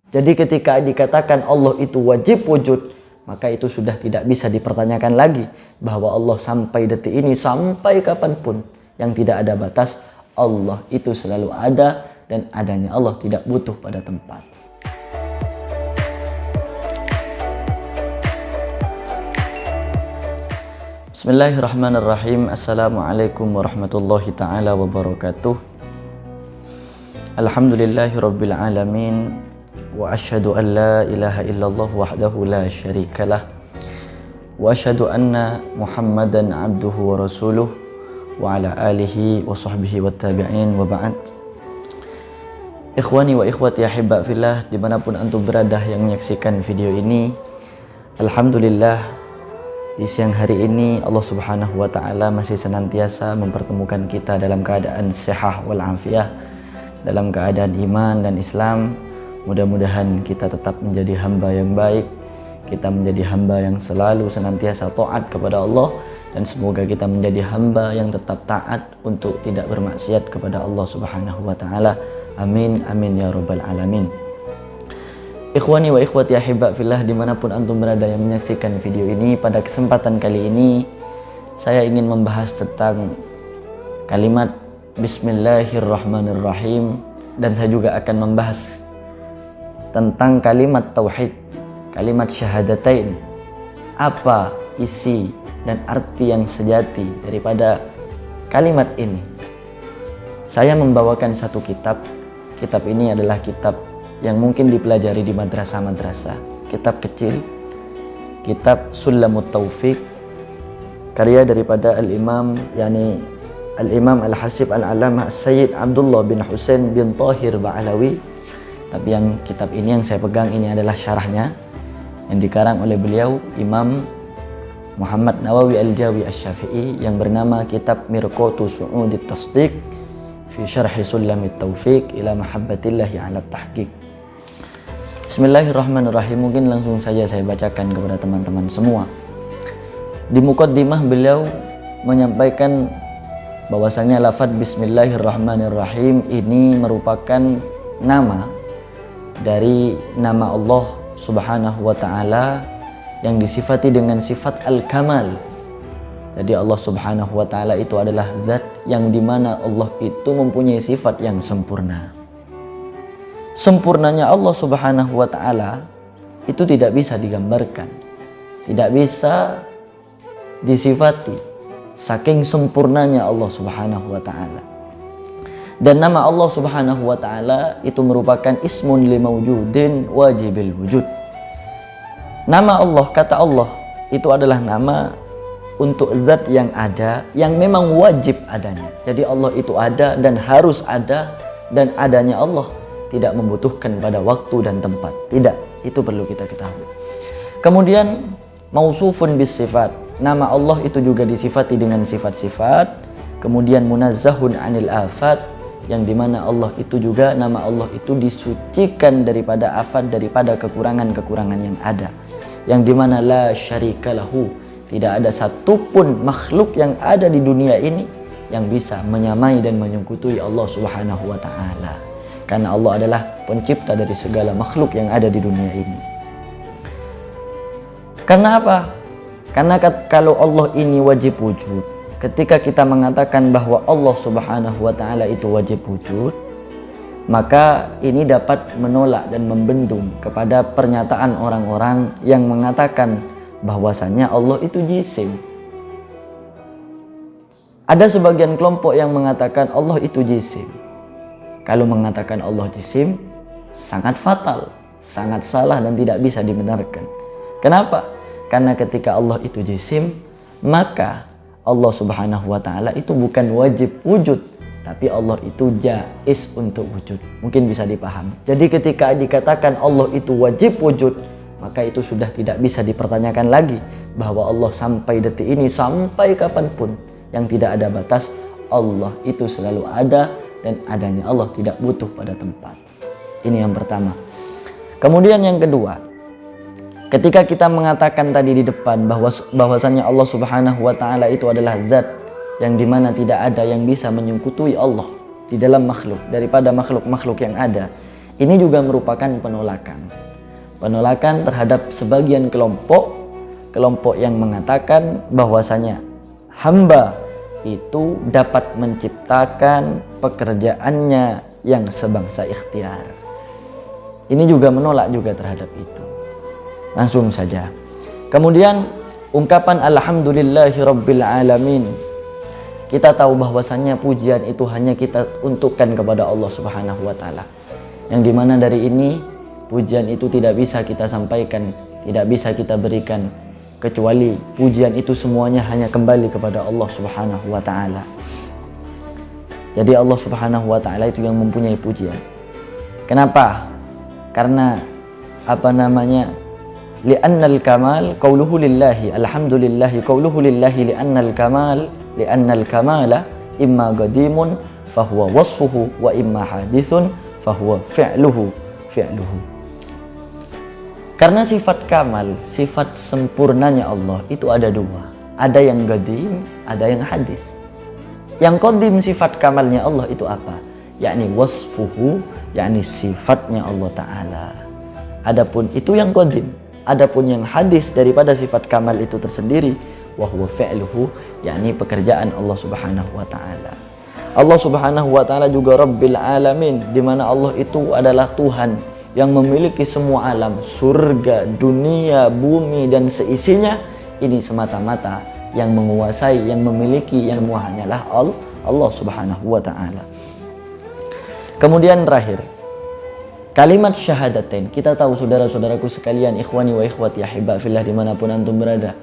Jadi ketika dikatakan Allah itu wajib wujud, maka itu sudah tidak bisa dipertanyakan lagi bahwa Allah sampai detik ini, sampai kapanpun, yang tidak ada batas, Allah itu selalu ada dan adanya Allah tidak butuh pada tempat. Bismillahirrahmanirrahim. Assalamualaikum warahmatullahi ta'ala wabarakatuh. Alhamdulillahirabbil alamin. Wa asyhadu an la ilaha illallah wahdahu la syarikalah. Wa asyhadu anna Muhammadan abduhu wa rasuluh wa ala alihi wa sahbihi wa tabi'in wa ba'd. Ikhwani wa ikhwati ahibba fillah, dimanapun antum berada yang menyaksikan video ini, alhamdulillah di siang hari ini Allah Subhanahu wa taala masih senantiasa mempertemukan kita dalam keadaan sehat wal afiyah, dalam keadaan iman dan Islam. Mudah-mudahan kita tetap menjadi hamba yang baik, kita menjadi hamba yang selalu senantiasa taat kepada Allah, dan semoga kita menjadi hamba yang tetap taat untuk tidak bermaksiat kepada Allah Subhanahu wa taala. Amin amin ya rabbal alamin. Ikhwani wa ikhwati ahibba fillah, dimanapun antum berada yang menyaksikan video ini, pada kesempatan kali ini saya ingin membahas tentang kalimat Bismillahirrahmanirrahim, dan saya juga akan membahas tentang kalimat tauhid, kalimat syahadatain. Apa isi dan arti yang sejati daripada kalimat ini? Saya membawakan satu kitab. Kitab ini adalah kitab yang mungkin dipelajari di madrasah-madrasah. Kitab kecil, kitab Sulamut Taufiq, karya daripada Al-Imam Al-Hasib Al-Alamah Sayyid Abdullah bin Husain bin Tahir Ba'alawi. Tapi yang kitab ini yang saya pegang ini adalah syarahnya yang dikarang oleh beliau Imam Muhammad Nawawi Al-Jawi Asy-Syafi'i, yang bernama Kitab Mirqatu Su'udit Tasdiq fi Syarhi Sulamit Taufiq ila Mahabbatillahi 'ala Tahqiq. Bismillahirrahmanirrahim. Mungkin langsung saja saya bacakan kepada teman-teman semua. Di muqaddimah beliau menyampaikan bahwasanya lafaz Bismillahirrahmanirrahim ini merupakan nama dari nama Allah Subhanahu wa ta'ala yang disifati dengan sifat al-kamal. Jadi Allah Subhanahu wa ta'ala itu adalah zat yang dimana Allah itu mempunyai sifat yang sempurna. Sempurnanya Allah Subhanahu wa ta'ala itu tidak bisa digambarkan, tidak bisa disifati, saking sempurnanya Allah Subhanahu wa ta'ala. Dan nama Allah Subhanahu wa ta'ala itu merupakan ismun li mawjudin wajibil wujud. Nama Allah, kata Allah, itu adalah nama untuk zat yang ada, yang memang wajib adanya. Jadi Allah itu ada dan harus ada, dan adanya Allah tidak membutuhkan pada waktu dan tempat. Tidak, itu perlu kita ketahui. Kemudian mausufun bis sifat, nama Allah itu juga disifati dengan sifat-sifat. Kemudian munazzahun anil afat, yang dimana Allah itu juga, nama Allah itu disucikan daripada afat, daripada kekurangan-kekurangan yang ada, yang dimana la syarika lahu, tidak ada satupun makhluk yang ada di dunia ini yang bisa menyamai dan menyekutui Allah Subhanahu wa ta'ala, karena Allah adalah pencipta dari segala makhluk yang ada di dunia ini. Karena apa? Karena kalau Allah ini wajib wujud, ketika kita mengatakan bahwa Allah Subhanahu wa ta'ala itu wajib wujud, maka ini dapat menolak dan membendung kepada pernyataan orang-orang yang mengatakan bahwasanya Allah itu jisim. Ada sebagian kelompok yang mengatakan Allah itu jisim. Kalau mengatakan Allah jisim, sangat fatal, sangat salah dan tidak bisa dibenarkan. Kenapa? Karena ketika Allah itu jisim, maka Allah Subhanahu wa ta'ala itu bukan wajib wujud, tapi Allah itu jaiz untuk wujud. Mungkin bisa dipahami. Jadi ketika dikatakan Allah itu wajib wujud, maka itu sudah tidak bisa dipertanyakan lagi bahwa Allah sampai detik ini, sampai kapanpun, yang tidak ada batas, Allah itu selalu ada dan adanya Allah tidak butuh pada tempat. Ini yang pertama. Kemudian yang kedua, ketika kita mengatakan tadi di depan bahwasanya Allah Subhanahu wa ta'ala itu adalah zat yang dimana tidak ada yang bisa menyekutui Allah di dalam makhluk daripada makhluk-makhluk yang ada, Ini juga merupakan penolakan. Penolakan terhadap sebagian kelompok yang mengatakan bahwasanya hamba itu dapat menciptakan pekerjaannya yang sebangsa ikhtiar. Ini juga menolak juga terhadap itu. Langsung saja. Kemudian ungkapan alhamdulillahi rabbil alamin. Kita tahu bahwasanya pujian itu hanya kita untukkan kepada Allah Subhanahu wa taala. Yang dimana dari ini pujian itu tidak bisa kita sampaikan, tidak bisa kita berikan, kecuali pujian itu semuanya hanya kembali kepada Allah Subhanahu wa taala. Jadi Allah Subhanahu wa taala itu yang mempunyai pujian. Kenapa? Karena li'annal kamal qauluhu lillahi, alhamdulillahi qauluhu lillahi li'annal kamala imma qadimun fahuwa wasfuhu wa imma hadithun fahuwa fi'luhu. Karena sifat kamal, sifat sempurnanya Allah itu ada dua. Ada yang qadim, ada yang hadis. Yang qadim sifat kamalnya Allah itu apa? Yakni wasfuhu, yakni sifatnya Allah Ta'ala. Adapun itu yang qadim. Adapun yang hadis daripada sifat kamal itu tersendiri, wa huwa fi'luhu, yakni pekerjaan Allah Subhanahu wa taala. Allah Subhanahu wa taala juga Rabbil alamin, di mana Allah itu adalah Tuhan yang memiliki semua alam, surga, dunia, bumi dan seisinya. Ini semata-mata yang menguasai, yang memiliki, yang semua hanyalah Allah Subhanahu wa taala. Kemudian terakhir, kalimat syahadatain. Kita tahu saudara-saudaraku sekalian, ikhwani wa ikhwati ahibba fillah dimanapun antum berada,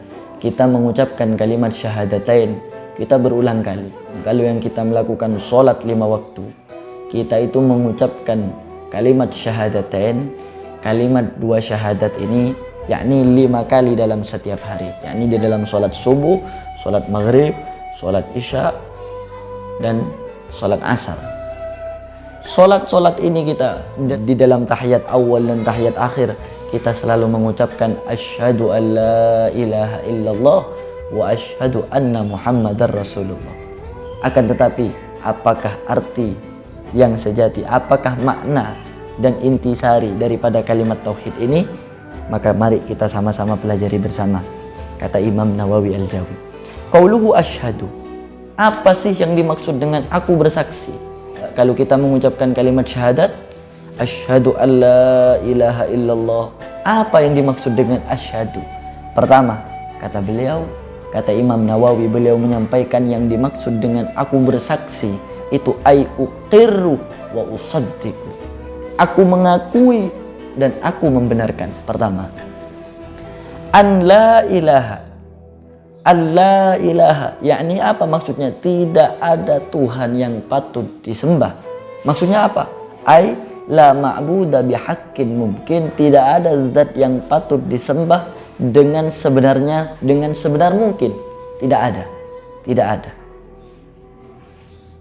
kita mengucapkan kalimat syahadatain, kita berulang kali. Kalau yang kita melakukan sholat 5 waktu, kita itu mengucapkan kalimat syahadatain, kalimat 2 syahadat ini, yakni 5 kali dalam setiap hari, yakni di dalam sholat subuh, sholat maghrib, sholat isya, dan sholat asar. Sholat ini kita di dalam tahiyat awal dan tahiyat akhir, kita selalu mengucapkan asyhadu an la ilaha illallah wa asyhadu anna muhammadar rasulullah. Akan tetapi, apakah arti yang sejati, apakah makna dan intisari daripada kalimat tauhid ini? Maka mari kita sama-sama pelajari bersama. Kata Imam Nawawi Al-Jawi, qauluhu asyhadu, apa sih yang dimaksud dengan aku bersaksi? Kalau kita mengucapkan kalimat syahadat, asyhadu an la ilaha illallah, apa yang dimaksud dengan asyhadu? Pertama, kata Imam Nawawi, beliau menyampaikan yang dimaksud dengan aku bersaksi itu ai uqirru wa usaddiqu, aku mengakui dan aku membenarkan. Pertama, an la ilaha, yakni apa maksudnya? Tidak ada Tuhan yang patut disembah. Maksudnya apa? Ai la ma'buda bihaqqin mungkin, tidak ada zat yang patut disembah dengan sebenarnya, dengan sebenar mungkin. Tidak ada.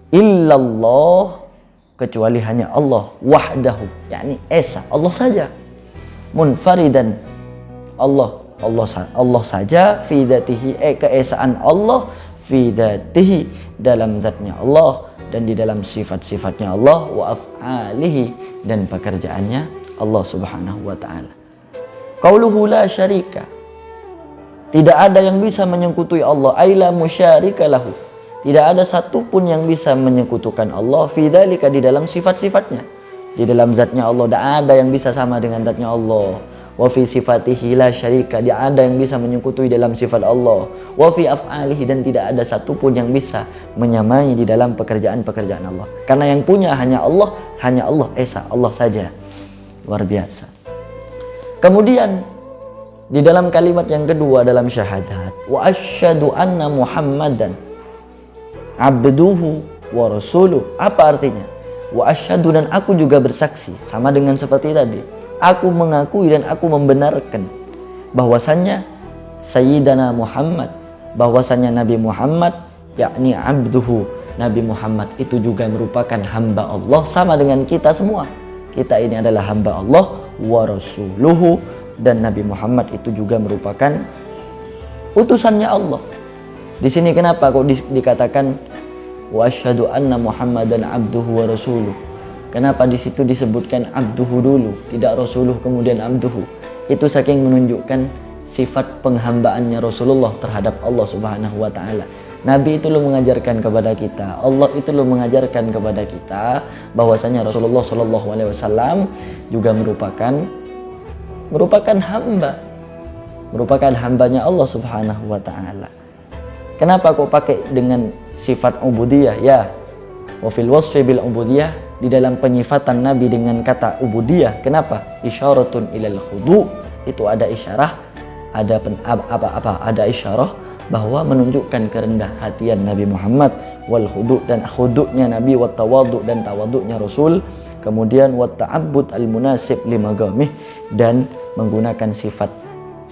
Illallah, kecuali hanya Allah, wahdahu, yakni esa, Allah saja. Munfaridan, Allah saja, fi dzatihi, keesaan Allah, fi dzatihi, dalam zatnya Allah dan di dalam sifat-sifatnya Allah, wa af'alihi, dan pekerjaannya Allah Subhanahu wa taala. Qauluhu la syarika, tidak ada yang bisa menyekutui Allah, ai la musyarika lahu, tidak ada satupun yang bisa menyekutukan Allah, fi dzalika, di dalam sifat-sifatnya, di dalam zatnya Allah, tidak ada yang bisa sama dengan zatnya Allah. Wa fi sifatihi la syarika, dia ada yang bisa menyekutui dalam sifat Allah. Wa fi af'alihi, dan tidak ada satupun yang bisa menyamai di dalam pekerjaan-pekerjaan Allah. Karena yang punya hanya Allah esa, Allah saja. Luar biasa. Kemudian di dalam kalimat yang kedua dalam syahadat, wa asyhadu anna muhammadan abduhu wa rasuluh. Apa artinya? Wa asyhadu, dan aku juga bersaksi, sama dengan seperti tadi. Aku mengakui dan aku membenarkan bahwasannya Sayyidana Muhammad, bahwasannya Nabi Muhammad, yakni abduhu, Nabi Muhammad itu juga merupakan hamba Allah, sama dengan kita semua. Kita ini adalah hamba Allah, wa rasuluhu, dan Nabi Muhammad itu juga merupakan utusannya Allah. Di sini kenapa kok dikatakan wa asyhadu anna Muhammadan abduhu wa rasuluh? Kenapa di situ disebutkan abduhu dulu, tidak rasuluh kemudian abduhu? Itu saking menunjukkan sifat penghambaannya Rasulullah terhadap Allah Subhanahu wa taala. Nabi itu lo mengajarkan kepada kita, Allah itu lo mengajarkan kepada kita bahwasanya Rasulullah Shallallahu alaihi wasallam juga merupakan hambanya Allah Subhanahu wa taala. Kenapa kok pakai dengan sifat ubudiyah? Ya, wa fil wasfi bil ubudiyah, di dalam penyifatan Nabi dengan kata ubudiyah. Kenapa? Isyaratun ilal khudu, itu ada isyarah, ada isyarah bahwa menunjukkan kerendah hatian Nabi Muhammad, wal khudu, dan khuduknya Nabi, wat tawadhu, dan tawaduknya Rasul, kemudian wat ta'abbud al munasib limagamih, dan menggunakan sifat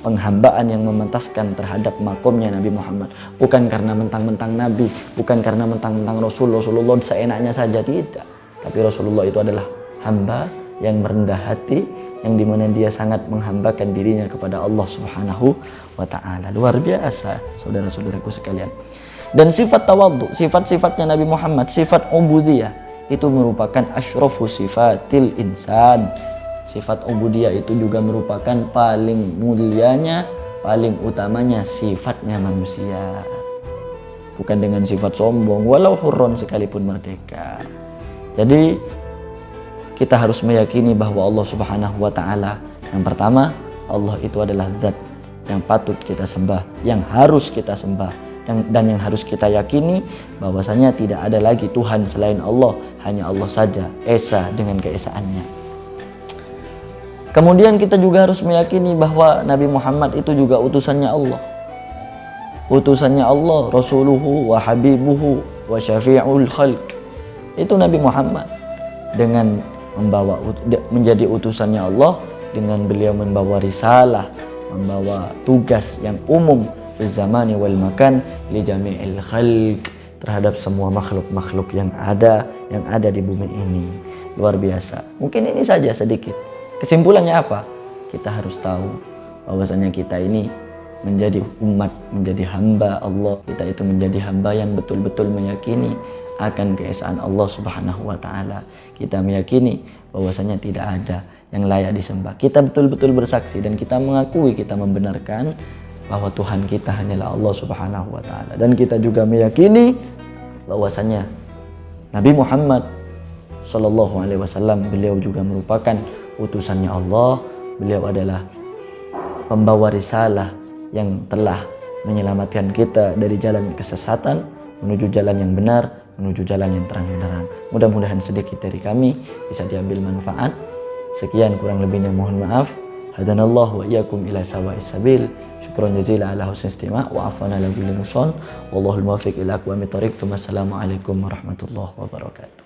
penghambaan yang memantaskan terhadap makomnya Nabi Muhammad. Bukan karena mentang-mentang Nabi, bukan karena mentang-mentang Rasulullah seenaknya saja, tidak. Tapi Rasulullah itu adalah hamba yang merendah hati, yang dimana dia sangat menghambakan dirinya kepada Allah Subhanahu wa ta'ala. Luar biasa saudara-saudaraku sekalian. Dan sifat tawadhu, sifat-sifatnya Nabi Muhammad, sifat ubudiyah, itu merupakan asyrafu sifatil insan. Sifat ubudiyah itu juga merupakan paling mulianya, paling utamanya sifatnya manusia. Bukan dengan sifat sombong, walau hurron sekalipun merdeka. Jadi kita harus meyakini bahwa Allah Subhanahu wa ta'ala, yang pertama, Allah itu adalah zat yang patut kita sembah, yang harus kita sembah, dan yang harus kita yakini bahwasanya tidak ada lagi Tuhan selain Allah, hanya Allah saja, esa dengan keesaannya. Kemudian kita juga harus meyakini bahwa Nabi Muhammad itu juga utusannya Allah. Utusannya Allah, rasuluhu wa habibuhu wa syafi'ul khalq. Itu Nabi Muhammad, dengan menjadi utusannya Allah, dengan beliau membawa risalah, membawa tugas yang umum fi zamani wal makan li jami'il khalq, terhadap semua makhluk-makhluk yang ada di bumi ini. Luar biasa. Mungkin ini saja sedikit. Kesimpulannya apa? Kita harus tahu bahwasanya kita ini menjadi umat, menjadi hamba Allah. Kita itu menjadi hamba yang betul-betul meyakini akan keesaan Allah Subhanahu wa ta'ala. Kita meyakini bahwasanya tidak ada yang layak disembah. Kita betul-betul bersaksi dan kita mengakui, kita membenarkan bahwa Tuhan kita hanyalah Allah Subhanahu wa ta'ala. Dan kita juga meyakini bahwasanya Nabi Muhammad Sallallahu alaihi wasallam, beliau juga merupakan utusannya Allah. Beliau adalah pembawa risalah yang telah menyelamatkan kita dari jalan kesesatan menuju jalan yang benar, menuju jalan yang terang benderang. Mudah-mudahan sedikit dari kami bisa diambil manfaat. Sekian, kurang lebihnya mohon maaf. Hadanallahu wa iyyakum ila sawa'is sabil. Syukran jazila ala husni istima' wa afwana ala kulli nuqsan. Wallahul muwaffiq ila aqwamit thoriq. Wassalamualaikum warahmatullahi wabarakatuh.